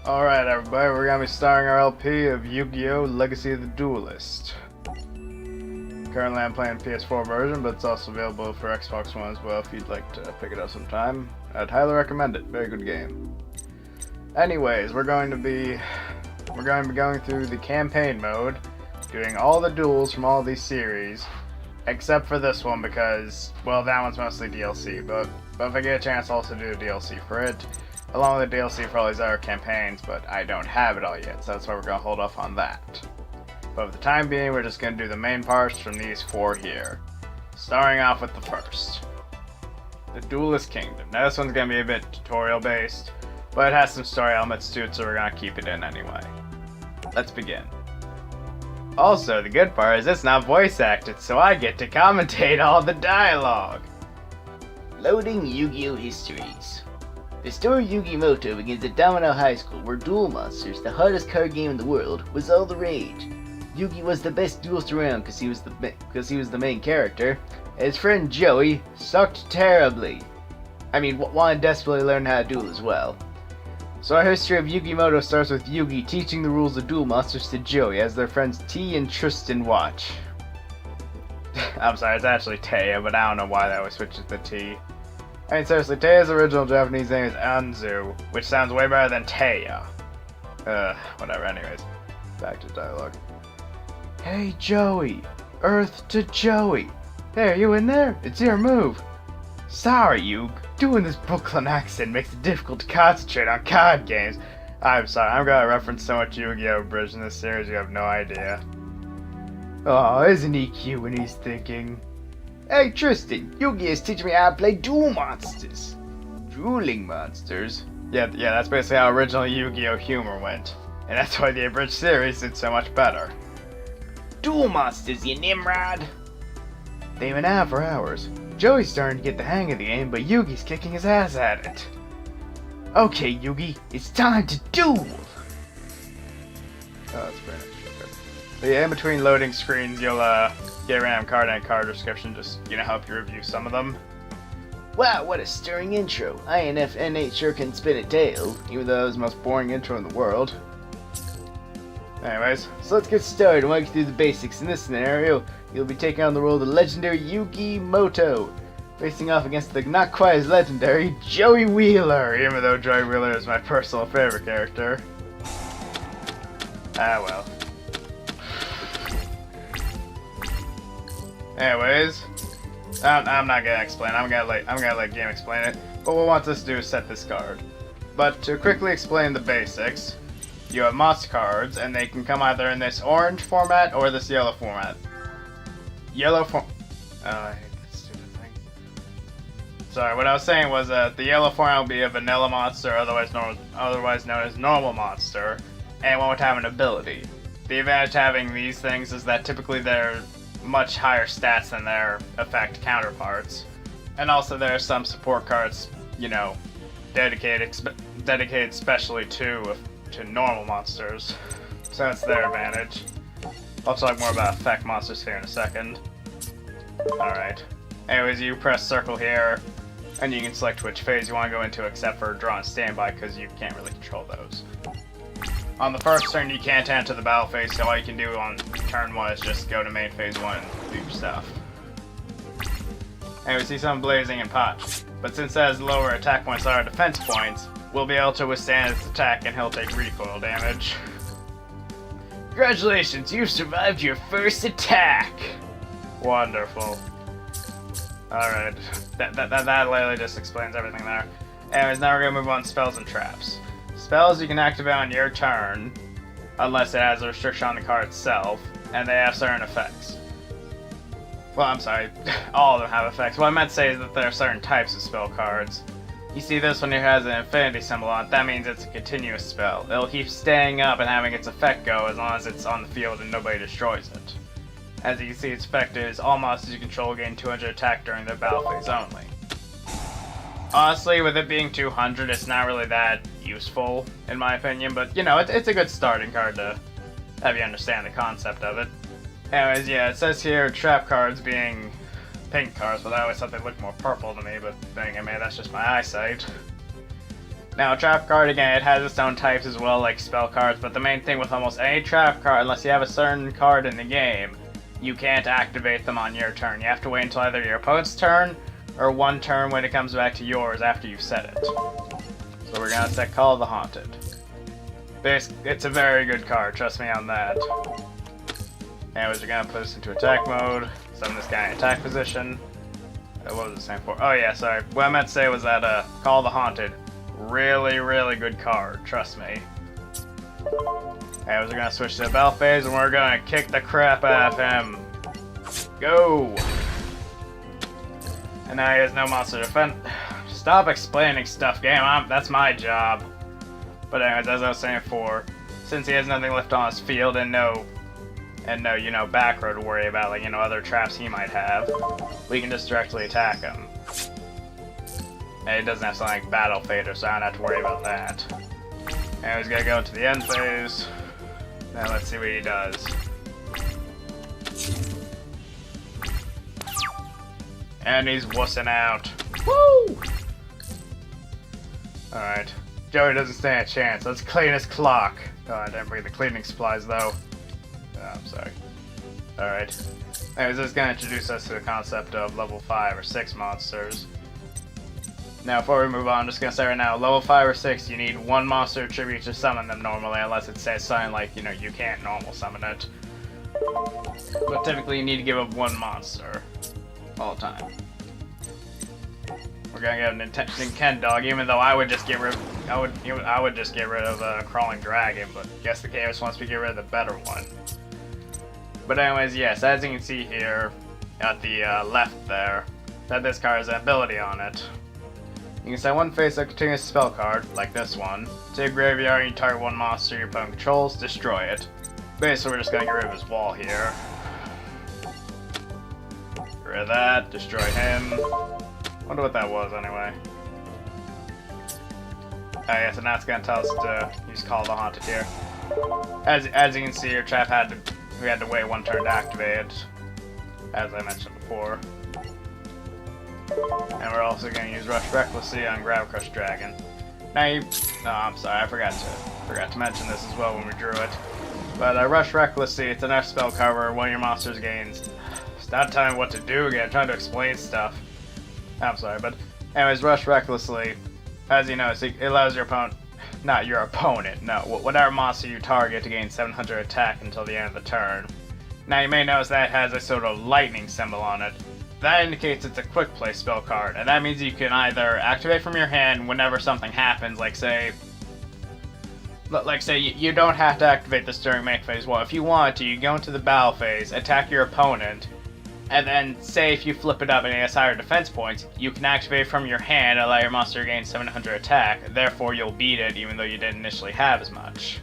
Alright everybody, we're gonna be starting our LP of Yu-Gi-Oh! Legacy of the Duelist. Currently I'm playing PS4 version, but it's also available for Xbox One as well if you'd like to pick it up sometime. I'd highly recommend it, very good game. Anyways, we're going to be going through the campaign mode, doing all the duels from all these series, except for this one because, well, that one's mostly DLC, but if I get a chance I'll also do a DLC for it. Along with the DLC for all these other campaigns, but I don't have it all yet, so that's why we're going to hold off on that. But for the time being, we're just going to do the main parts from these four here. Starting off with the first. The Duelist Kingdom. Now this one's going to be a bit tutorial based, but it has some story elements to it, so we're going to keep it in anyway. Let's begin. Also, the good part is it's not voice acted, so I get to commentate all the dialogue. Loading Yu-Gi-Oh! Histories. The story of Yu-Gi-Moto begins at Domino High School, where Duel Monsters, the hardest card game in the world, was all the rage. Yugi was the best duelist around because he was the main character, and his friend Joey sucked terribly. Wanted desperately to learn how to duel as well. So our history of Yu-Gi-Moto starts with Yugi teaching the rules of Duel Monsters to Joey as their friends T and Tristan watch. I'm sorry, it's actually Taya, but I don't know why that always switches to T. I mean, seriously, Taya's original Japanese name is Anzu, which sounds way better than Taya. Whatever, anyways. Back to dialogue. Hey, Joey! Earth to Joey! Hey, are you in there? It's your move! Sorry, Yug. Doing this Brooklyn accent makes it difficult to concentrate on card games. I'm sorry, I'm gonna reference so much Yu-Gi-Oh! Bridge in this series, you have no idea. Oh, isn't he cute when he's thinking? Hey Tristan, Yugi is teaching me how to play Duel Monsters. Dueling Monsters? Yeah, that's basically how original Yu-Gi-Oh! Humor went. And that's why the abridged series did so much better. Duel Monsters, you Nimrod! They've been out for hours. Joey's starting to get the hang of the game, but Yugi's kicking his ass at it. Okay, Yugi, it's time to duel! Oh, that's pretty nice. But yeah, in between loading screens, you'll get a random card and a card description, just, help you review some of them. Wow, what a stirring intro. INFNH sure can spin a tail, Even though it was the most boring intro in the world. Anyways, so let's get started and walk you through the basics. In this scenario, you'll be taking on the role of the legendary Yu-Gi-Moto, facing off against the not quite as legendary Joey Wheeler, even though Joey Wheeler is my personal favorite character. Ah well. Anyways, I'm not gonna explain. I'm gonna let game explain it. But what wants us to do is set this card. But to quickly explain the basics, you have monster cards, and they can come either in this orange format or this yellow format. I hate this stupid thing. Sorry, what I was saying was that the yellow format will be a vanilla monster, otherwise known as normal monster, and one would have an ability. The advantage of having these things is that typically they're much higher stats than their effect counterparts. And also there are some support cards, dedicated specially to normal monsters. So that's their advantage. I'll talk more about effect monsters here in a second. Alright. Anyways, you press circle here, and you can select which phase you want to go into except for draw and standby because you can't really control those. On the first turn, you can't enter the battle phase, so all you can do on turn 1 is just go to main phase 1 and do your stuff. And we see some blazing and pot, but since it has lower attack points than our defense points, we'll be able to withstand its attack and he'll take recoil damage. Congratulations, you've survived your first attack! Wonderful. Alright, that literally just explains everything there. Anyways, now we're gonna move on to spells and traps. Spells you can activate on your turn, unless it has a restriction on the card itself, and they have certain effects. Well, I'm sorry, all of them have effects. What I meant to say is that there are certain types of spell cards. You see this one here has an infinity symbol on it, that means it's a continuous spell. It'll keep staying up and having its effect go as long as it's on the field and nobody destroys it. As you can see, its effect is all monsters you control gain 200 attack during their battle phase only. Honestly, with it being 200, it's not really that useful, in my opinion, but, it's a good starting card to have you understand the concept of it. Anyways, yeah, it says here, trap cards being pink cards, but I always thought they looked more purple to me, but then again, maybe that's just my eyesight. Now, a trap card, again, it has its own types as well, like spell cards, but the main thing with almost any trap card, unless you have a certain card in the game, you can't activate them on your turn. You have to wait until either your opponent's turn, or one turn when it comes back to yours after you've set it. So we're gonna set Call of the Haunted. It's a very good card, trust me on that. Anyways, we're gonna put this into attack mode, summon this guy in attack position. What was it saying for? Oh yeah, sorry. What I meant to say was that Call of the Haunted, really, really good card, trust me. Anyways, we're gonna switch to the battle phase and we're gonna kick the crap out of him. Go! And now he has no monster defense. Stop explaining stuff, game. That's my job. But anyways, as I was saying before, since he has nothing left on his field and no, you know, back row to worry about, like, you know, other traps he might have, we can just directly attack him. And he doesn't have something like Battle Fader, so I don't have to worry about that. And he's gonna go into the end phase. Now let's see what he does. And he's wussing out. Woo! Alright. Joey doesn't stand a chance. Let's clean his clock. Oh, I didn't bring the cleaning supplies though. Oh, I'm sorry. Alright. Anyways, this is going to introduce us to the concept of level 5 or 6 monsters. Now, before we move on, I'm just going to say right now, level 5 or 6, you need one monster attribute to summon them normally, unless it says something like, you know, you can't normal summon it. But typically, you need to give up one monster all the time. We're gonna get a Nintendo, even though I would just get rid of, I would just get rid of a Crawling Dragon, but I guess the Chaos wants me to get rid of the better one. But anyways, yes, as you can see here at the left there, that this card has an ability on it. You can send one face a continuous spell card, like this one, to your graveyard and you target one monster your opponent controls, destroy it. Basically, we're just gonna get rid of his wall here. Get rid of that, destroy him. Wonder what that was anyway. Okay, so now it's gonna tell us to use Call of the Haunted here. As you can see, your trap we had to wait one turn to activate it, as I mentioned before. And we're also gonna use Rush Recklessly on Grab Crush Dragon. Now I'm sorry, I forgot to mention this as well when we drew it. But Rush Recklessly, it's an F spell cover. One of your monsters gains. Stop telling me what to do again. I'm trying to explain stuff. I'm sorry, but anyways, Rush Recklessly, as you know, it allows your opponent, not your opponent, no, whatever monster you target to gain 700 attack until the end of the turn. Now you may notice that it has a sort of lightning symbol on it. That indicates it's a quick play spell card, and that means you can either activate from your hand whenever something happens, like say you don't have to activate this during main phase 1. If you want to, you go into the battle phase, attack your opponent, and then, say if you flip it up and it has higher defense points, you can activate from your hand and allow your monster to gain 700 attack, therefore you'll beat it even though you didn't initially have as much.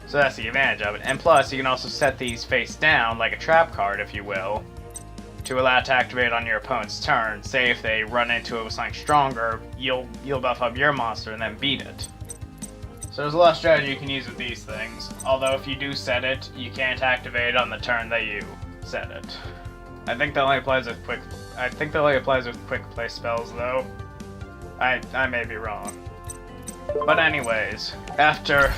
So that's the advantage of it. And plus, you can also set these face down, like a trap card if you will, to allow it to activate on your opponent's turn. Say if they run into it with something stronger, you'll buff up your monster and then beat it. So there's a lot of strategy you can use with these things, although if you do set it, you can't activate it on the turn that you set it. I think that only applies with quick play spells though. I may be wrong. But anyways, after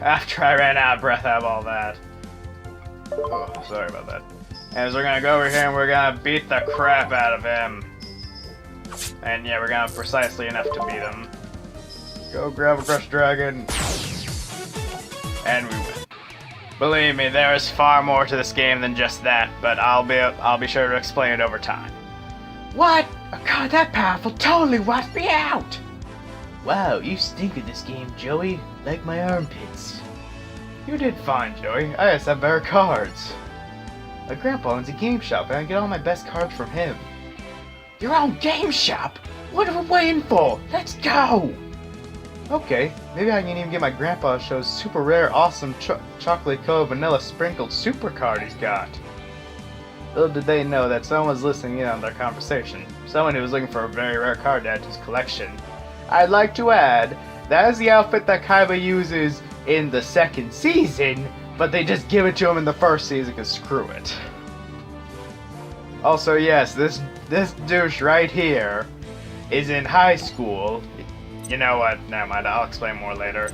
I ran out of breath out of all that. Oh, sorry about that. As we're gonna go over here and we're gonna beat the crap out of him. And yeah, we're gonna have precisely enough to beat him. Go grab a Crush Dragon. And we win. Believe me, there is far more to this game than just that, but I'll be sure to explain it over time. What? A card that powerful totally wiped me out! Wow, you stink at this game, Joey. Like my armpits. You did fine, Joey. I just have better cards. My grandpa owns a game shop and I get all my best cards from him. Your own game shop? What are we waiting for? Let's go! Okay, maybe I can even get my grandpa to show his super rare, awesome chocolate covered vanilla sprinkled super card he's got. Little did they know that someone was listening in on their conversation. Someone who was looking for a very rare card to add to his collection. I'd like to add, that is the outfit that Kaiba uses in the second season, but they just give it to him in the first season because screw it. Also, yes, this douche right here is in high school. You know what? Never mind. I'll explain more later.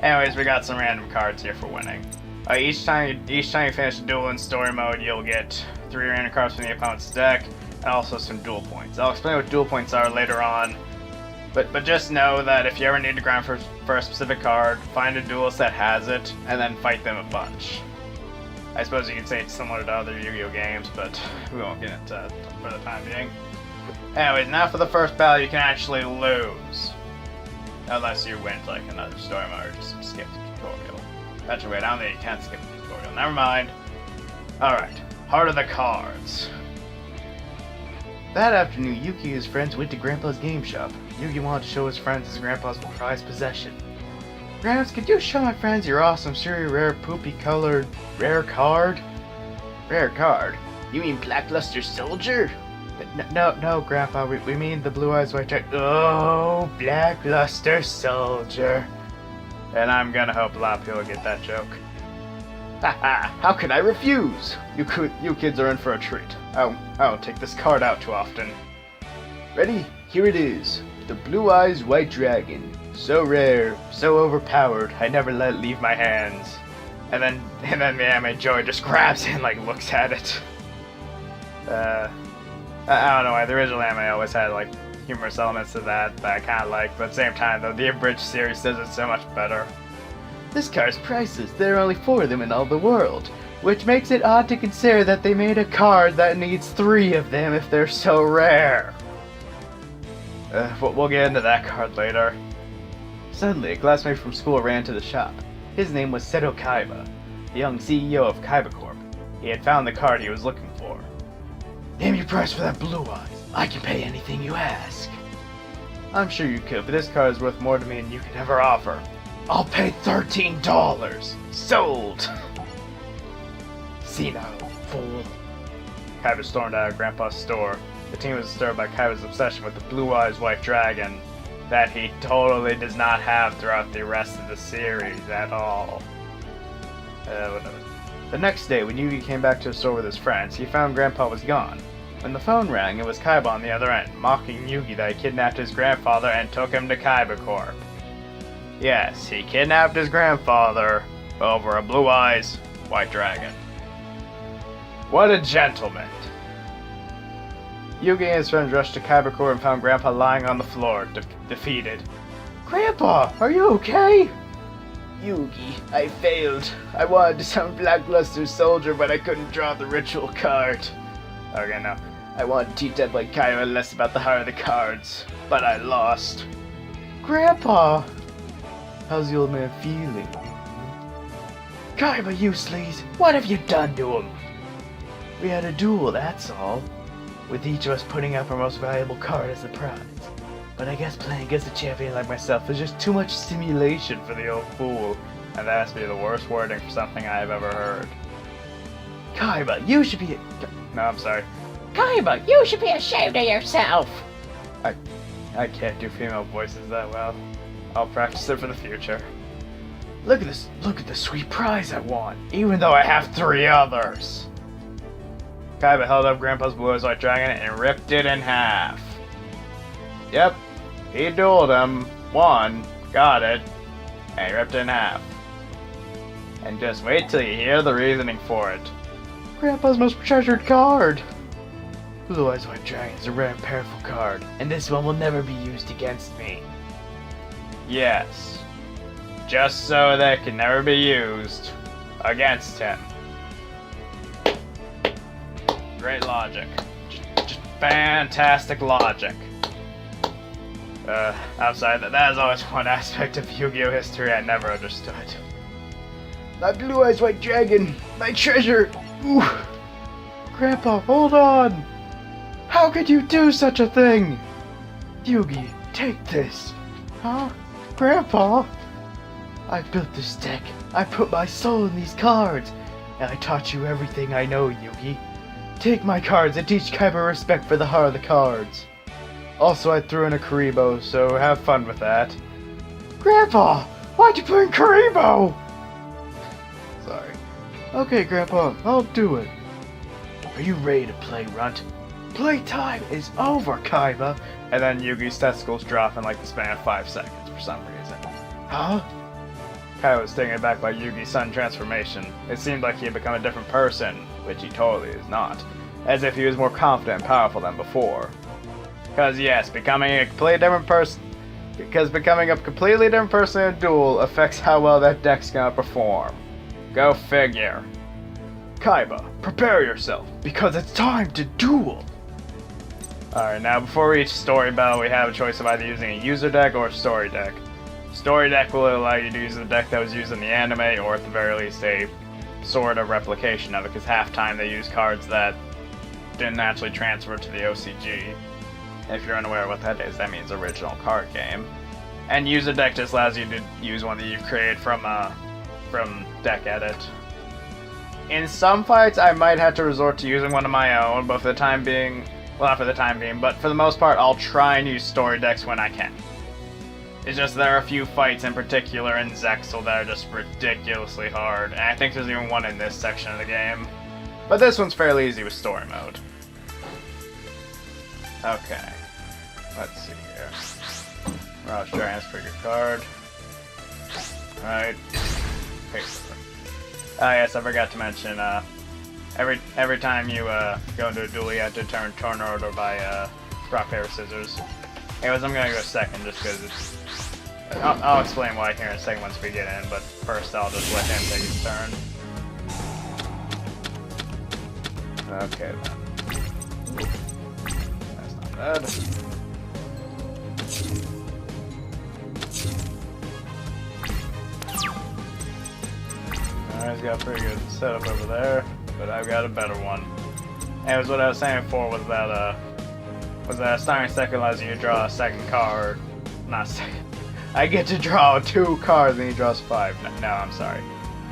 Anyways, we got some random cards here for winning. Each time you finish a duel in story mode, you'll get 3 random cards from the opponent's deck, and also some duel points. I'll explain what duel points are later on, but just know that if you ever need to grind for a specific card, find a duelist that has it, and then fight them a bunch. I suppose you could say it's similar to other Yu-Gi-Oh games, but we won't get into that for the time being. Anyways, now for the first battle, you can actually lose. Unless you win like another story mode or just skip the tutorial. Actually, wait, I don't think you can skip the tutorial. Never mind. Alright, Heart of the Cards. That afternoon, Yuki and his friends went to Grandpa's game shop. Yuki wanted to show his friends his grandpa's prized possession. Gramps, could you show my friends your awesome, super rare, poopy colored, rare card? Rare card? You mean Blackluster Soldier? No, Grandpa, we mean the Blue Eyes White Dragon. Oh, Blackluster Soldier. And I'm gonna hope a lot of people get that joke. Haha, how could I refuse? You kids are in for a treat. I don't take this card out too often. Ready? Here it is. The Blue Eyes White Dragon. So rare, so overpowered, I never let it leave my hands. And then the anime Joey just grabs it and like looks at it. I don't know why the original anime always had like humorous elements to that I kind of like, but at the same time though, the abridged series does it so much better. This card's priceless. There are only 4 of them in all the world, which makes it odd to consider that they made a card that needs 3 of them if they're so rare. We'll get into that card later. Suddenly, a classmate from school ran to the shop. His name was Seto Kaiba, the young CEO of Kaiba Corp. He had found the card he was looking for. Name your price for that Blue Eyes. I can pay anything you ask. I'm sure you could, but this card is worth more to me than you could ever offer. I'll pay $13. Sold! See now, fool. Kaiba stormed out of Grandpa's store. The team was disturbed by Kaiba's obsession with the Blue Eyes White Dragon that he totally does not have throughout the rest of the series at all. Whatever. The next day, when Yugi came back to the store with his friends, he found Grandpa was gone. When the phone rang, it was Kaiba on the other end, mocking Yugi that he kidnapped his grandfather and took him to Kaiba Corp. Yes, he kidnapped his grandfather over a Blue Eyes White Dragon. What a gentleman! Yugi and his friends rushed to Kaiba Corp and found Grandpa lying on the floor, defeated. Grandpa, are you okay? Yugi, I failed. I wanted to summon Blackluster Soldier, but I couldn't draw the ritual card. Okay, no. I wanted to teach that like Kaiba less about the heart of the cards, but I lost. Grandpa! How's the old man feeling? Kaiba, you sleaze! What have you done to him? We had a duel, that's all. With each of us putting up our most valuable card as the prize. But I guess playing against a champion like myself is just too much stimulation for the old fool. And that has to be the worst wording for something I've ever heard. Kaiba, you should be... No, I'm sorry. Kaiba, you should be ashamed of yourself! I can't do female voices that well. I'll practice it for the future. Look at this, look at the sweet prize I won, even though I have 3 others! Kaiba held up Grandpa's Blue Eyes White Dragon and ripped it in half. Yep, he dueled him, won, got it, and he ripped it in half. And just wait till you hear the reasoning for it. Grandpa's most treasured card! Blue Eyes White Dragon is a rare and powerful card, and this one will never be used against me. Yes, just so that it can never be used against him. Great logic. Just fantastic logic. I'm sorry, that is always one aspect of Yu-Gi-Oh! History I never understood. My Blue Eyes White Dragon! My treasure! Ooh. Grandpa, hold on! How could you do such a thing? Yugi, take this. Huh? Grandpa? I built this deck. I put my soul in these cards. And I taught you everything I know, Yugi. Take my cards and teach Kaiba respect for the heart of the cards. Also, I threw in a Karibo, so have fun with that. Grandpa! Why'd you put in Karibo? Sorry. Okay, Grandpa, I'll do it. Are you ready to play, Runt? Playtime is over, Kaiba! And then Yugi's testicles drop in like the span of 5 seconds for some reason. Huh? Kaiba was taken aback by Yugi's sudden transformation. It seemed like he had become a different person, which he totally is not. As if he was more confident and powerful than before. Because yes, becoming a completely different person in a duel affects how well that deck's gonna perform. Go figure. Kaiba, prepare yourself, because it's time to duel! Alright, now before we reach Story Battle, we have a choice of either using a user deck or a story deck. Story deck will allow you to use the deck that was used in the anime, or at the very least a sort of replication of it, because half time they use cards that didn't actually transfer to the OCG. If you're unaware of what that is, that means original card game. And user deck just allows you to use one that you create from deck edit. In some fights, I might have to resort to using one of my own, but for the time being, well, not for the time being, but for the most part, I'll try and use story decks when I can. It's just there are a few fights in particular in Zexal that are just ridiculously hard, and I think there's even one in this section of the game. But this one's fairly easy with story mode. Okay. Let's see here. Rush transfer your card. Alright. Yes, I forgot to mention, every time you go into a duel, you have to turn order by rock, paper, scissors. Anyways, I'm gonna go second just because it's... I'll explain why here in a second once we get in, but first I'll just let him take his turn. Okay then. That's not bad. Alright, he's got a pretty good setup over there, but I've got a better one. Anyways, what I was saying before was that starting second allows you to draw a second card. Not second. I get to draw 2 cards and he draws 5. No, I'm sorry.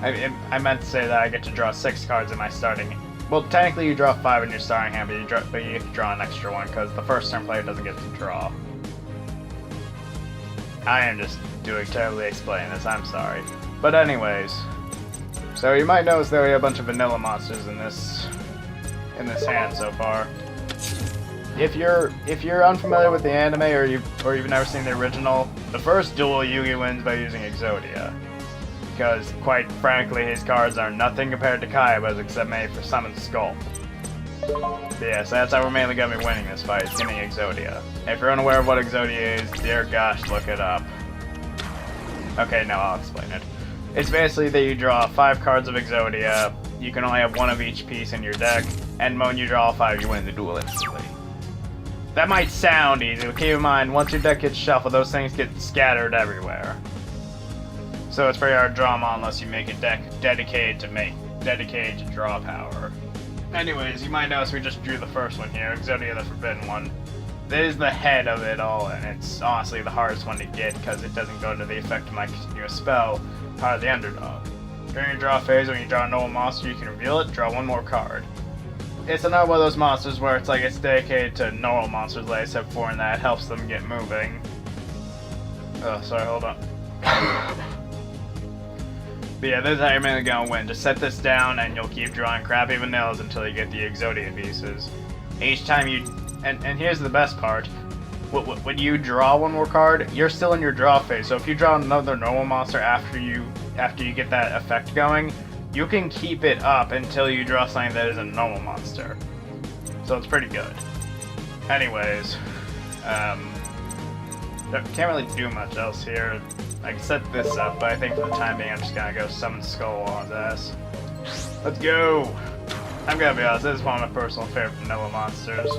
I meant to say that I get to draw 6 cards in my starting. Well, technically you draw 5 in your starting hand, but you get to draw an extra one because the first turn player doesn't get to draw. I am just doing terribly explaining this. I'm sorry. But anyways, so you might notice that we have a bunch of vanilla monsters in this hand so far. If you're unfamiliar with the anime or you've never seen the original, the first duel Yugi wins by using Exodia. Because, quite frankly, his cards are nothing compared to Kaiba's except made for Summon Skull. But yeah, so that's how we're mainly going to be winning this fight, is getting Exodia. If you're unaware of what Exodia is, dear gosh, look it up. Okay, now I'll explain it. It's basically that you draw 5 cards of Exodia, you can only have 1 of each piece in your deck, and when you draw all 5, you win the duel instantly. That might sound easy, but keep in mind, once your deck gets shuffled, those things get scattered everywhere. So it's very hard to draw them all unless you make a deck dedicated to draw power. Anyways, you might notice we just drew the first one here, Exodia the Forbidden One. This is the head of it all, and it's honestly the hardest one to get because it doesn't go into the effect of my continuous spell, Power of the Underdog. During your draw phase, when you draw a normal monster, you can reveal it, draw 1 more card. It's another one of those monsters where it's like it's dedicated to normal monsters like I said before, and that helps them get moving. Oh, sorry, hold on. But yeah, this is how you're mainly gonna win. Just set this down and you'll keep drawing crappy vanillas until you get the Exodia pieces. Each time you... And here's the best part. When you draw 1 more card, you're still in your draw phase. So if you draw another normal monster after you get that effect going, you can keep it up until you draw something that is a normal monster. So it's pretty good. Anyways, can't really do much else here. I can set this up, but I think for the time being I'm just gonna go Summon Skull on his ass. Let's go! I'm gonna be honest, this is one of my personal favorite vanilla monsters.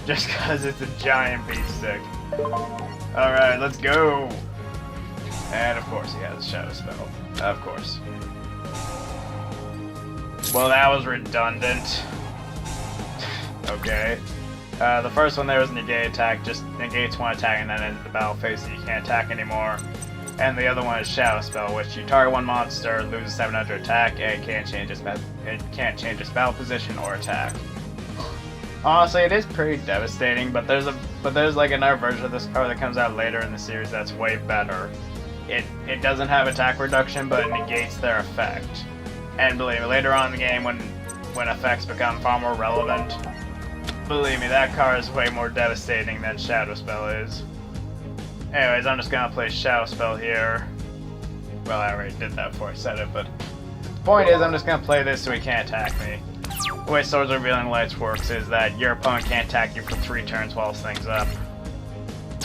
Just cause it's a giant beat stick. Alright, let's go! And of course he has a Shadow Spell. Of course. Well, that was redundant. Okay. The first one there was negate attack, just negates 1 attack and then ends the battle phase so you can't attack anymore. And the other one is Shadow Spell, which you target 1 monster, loses 700 attack, and it can't change its battle position or attack. Honestly, it is pretty devastating, but there's like another version of this card that comes out later in the series that's way better. It doesn't have attack reduction, but it negates their effect. And believe me, later on in the game, when effects become far more relevant, believe me, that card is way more devastating than Shadow Spell is. Anyways, I'm just gonna play Shadow Spell here. Well, I already did that before I said it, but the point is I'm just gonna play this so he can't attack me. The way Swords Revealing Lights works is that your opponent can't attack you for 3 turns while this thing's up.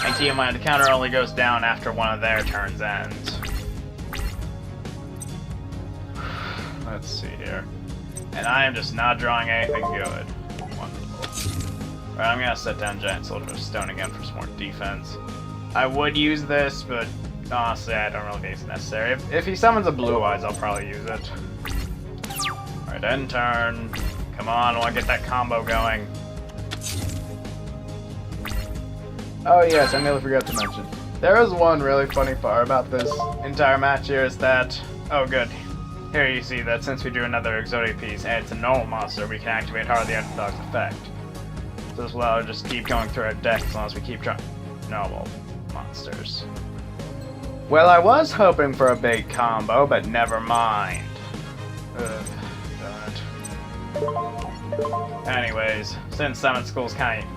And keep in mind, the counter only goes down after one of their turns ends. Let's see here. And I am just not drawing anything good. Wonderful. Alright, I'm gonna set down Giant Soldier of Stone again for some more defense. I would use this, but honestly, I don't really think it's necessary. If he summons a Blue Eyes, I'll probably use it. Alright, end turn. Come on, I want to get that combo going. Oh yes, I nearly forgot to mention. There is one really funny part about this entire match here is that... Oh good. Here you see that since we drew another Exodia piece and it's a normal monster, we can activate Heart of the Underdog's effect. So this will allow us to just keep going through our deck as long as we keep trying normal monsters. Well, I was hoping for a big combo, but never mind. Ugh, darn it. Anyways, since Summon Skull's kind of...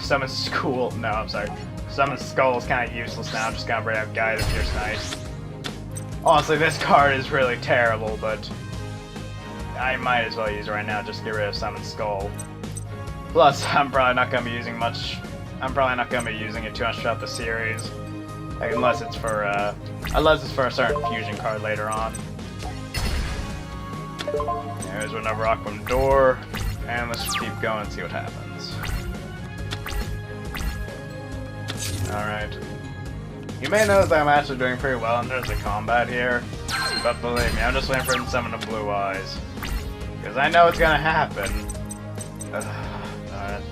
Summon Skull is kind of useless now, I'm just gonna bring out Guide of Fierce Knight. Honestly, this card is really terrible, but I might as well use it right now just to get rid of Summon Skull. Plus, I'm probably not gonna be using it too much throughout the series, unless it's for a certain fusion card later on. There's another Rock from Door, and let's just keep going and see what happens. Alright. You may notice that I'm actually doing pretty well in terms of combat here, but believe me, I'm just waiting for him to summon the Blue Eyes. Because I know it's gonna happen. Alright.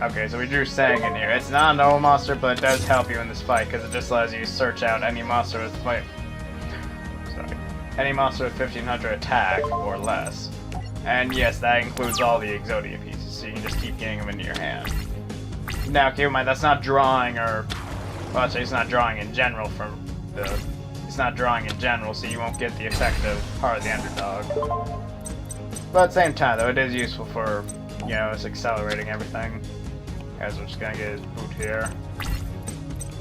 Okay, so we drew Sang in here. It's not a normal monster, but it does help you in this fight, because it just allows you to search out any monster with any monster with 1500 attack or less. And yes, that includes all the Exodia pieces, so you can just keep getting them into your hand. Now, keep in mind, that's not drawing or... Well, actually, it's not drawing in general It's not drawing in general, so you won't get the effect of Heart of the Underdog. But at the same time, though, it is useful for, you know, it's accelerating everything. Guys, we're just gonna get his boot here.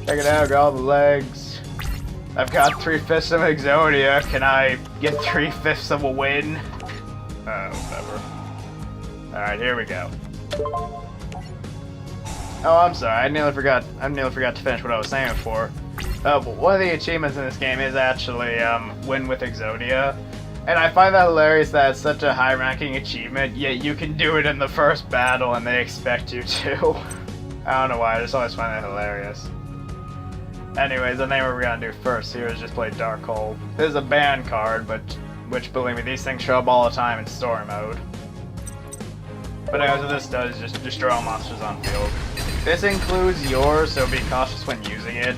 Check it out, got all the legs. I've got 3/5 of Exodia. Can I get 3/5 of a win? Whatever. Alright, here we go. Oh, I'm sorry. I nearly forgot to finish what I was saying before. But one of the achievements in this game is actually win with Exodia, and I find that hilarious that it's such a high-ranking achievement, yet you can do it in the first battle and they expect you to. I don't know why. I just always find that hilarious. Anyways, I think what we're gonna do first here is just play Darkhold. This is a ban card, which believe me, these things show up all the time in story mode. But anyways, what this does is just destroy all monsters on field. This includes yours, so be cautious when using it.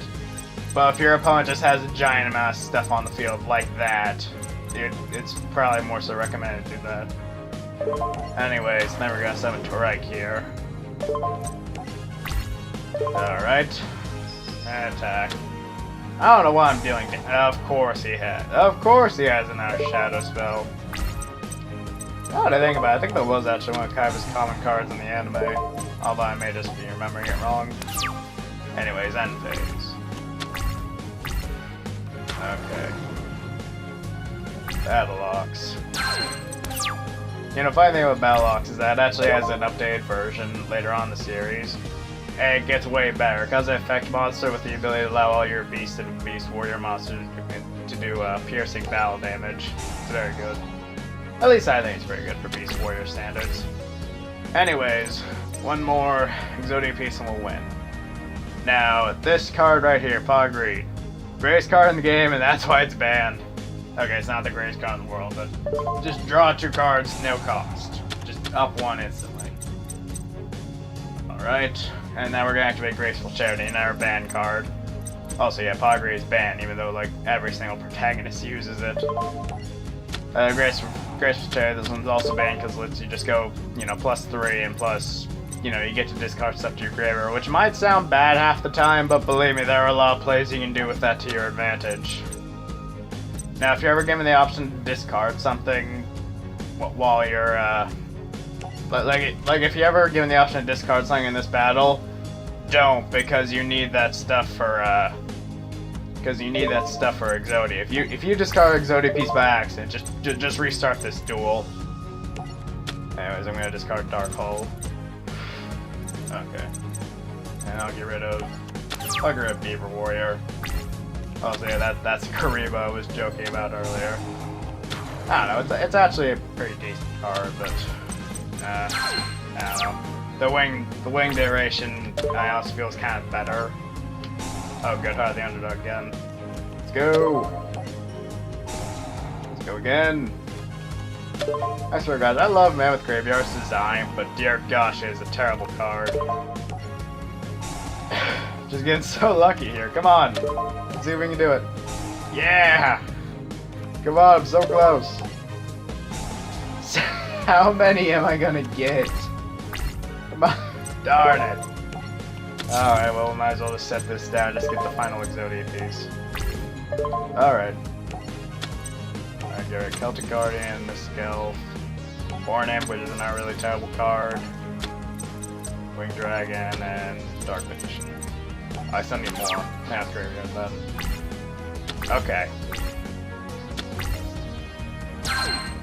But if your opponent just has a giant amount of stuff on the field like that, it's probably more so recommended to do that. Anyways, then we're gonna summon Torek here. Alright. And attack. I don't know why I'm dealing. Of course he has another Shadow Spell. Now that I think about it, I think that was actually one of Kaiba's common cards in the anime, although I may just be remembering it wrong. Anyways, end phase. Okay. Battlelocks. You know, funny thing about Battlelocks is that it actually has an updated version later on in the series, and it gets way better, because it affects monster with the ability to allow all your Beast and Beast Warrior monsters to do piercing battle damage. It's very good. At least I think it's pretty good for Beast Warrior standards. Anyways, one more Exodia piece and we'll win. Now, this card right here, Pogreed. Greatest card in the game, and that's why it's banned. Okay, it's not the greatest card in the world, but just draw 2 cards, no cost. Just up 1 instantly. Alright, and now we're gonna activate Graceful Charity, another banned card. Also, yeah, Pogreed is banned, even though, like, every single protagonist uses it. Graceful Charity, this one's also banned because it lets you just go, you know, +3 and plus, you know, you get to discard stuff to your graveyard, which might sound bad half the time, but believe me, there are a lot of plays you can do with that to your advantage. Now, if you're ever given the option to discard something while you're Like if you ever given the option to discard something in this battle, don't, because you need that stuff for Exodia. If you discard Exodia piece by accident, just restart this duel. Anyways, I'm gonna discard Dark Hole. Okay. And I'll get rid of Beaver Warrior. Oh, so yeah, that's Kariba I was joking about earlier. I don't know, it's actually a pretty decent card, but I don't know. The wing duration I also feel is kind of better. Oh, good, Heart of the Underdog again. Let's go. Let's go again. I swear, guys, I love Mammoth Graveyard's design, but dear gosh, it is a terrible card. Just getting so lucky here. Come on. Let's see if we can do it. Yeah! Come on, I'm so close. How many am I gonna get? Come on. Darn it. Alright, well, we might as well just set this down. Just get the final Exodia piece. Alright. Alright, get rid of Celtic Guardian, Miskelf. Born Imp, which is not really a terrible card. Winged Dragon, and Dark Magician. I still need more. Math Graveyard then. Okay.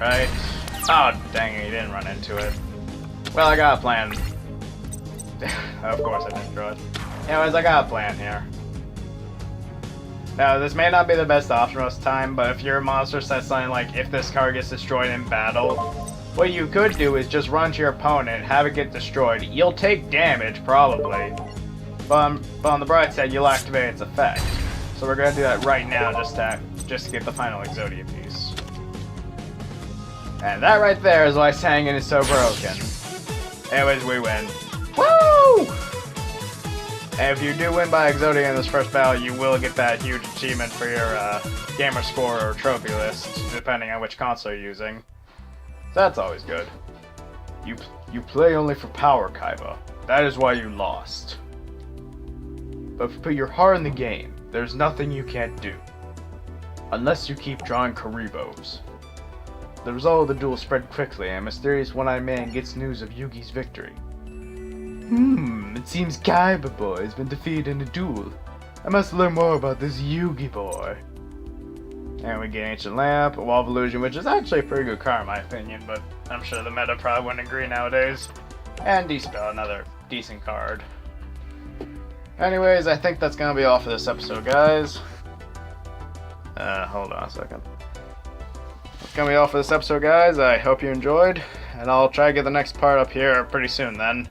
Right. Oh, dang it, he didn't run into it. Well, I got a plan. Of course I didn't draw it. Anyways, I got a plan here. Now, this may not be the best option most of the time, but if your monster says something like, if this card gets destroyed in battle, what you could do is just run to your opponent, have it get destroyed. You'll take damage, probably. But on the bright side, you'll activate its effect. So we're going to do that right now, just to get the final Exodia piece. And that right there is why Sangan is so broken. Anyways, we win. Woo! And if you do win by Exodia in this first battle, you will get that huge achievement for your gamer score or trophy list, depending on which console you're using. So that's always good. You play only for power, Kaiba. That is why you lost. But if you put your heart in the game, there's nothing you can't do. Unless you keep drawing Karibos. The result of the duel spread quickly, and a mysterious one-eyed man gets news of Yugi's victory. It seems Kaiba boy has been defeated in a duel. I must learn more about this Yugi boy. And we get Ancient Lamp, a Wall of Illusion, which is actually a pretty good card in my opinion, but I'm sure the meta probably wouldn't agree nowadays. And Dispel, another decent card. Anyways, I think that's gonna be all for this episode, guys. Hold on a second. That's gonna be all for this episode, guys. I hope you enjoyed, and I'll try to get the next part up here pretty soon then.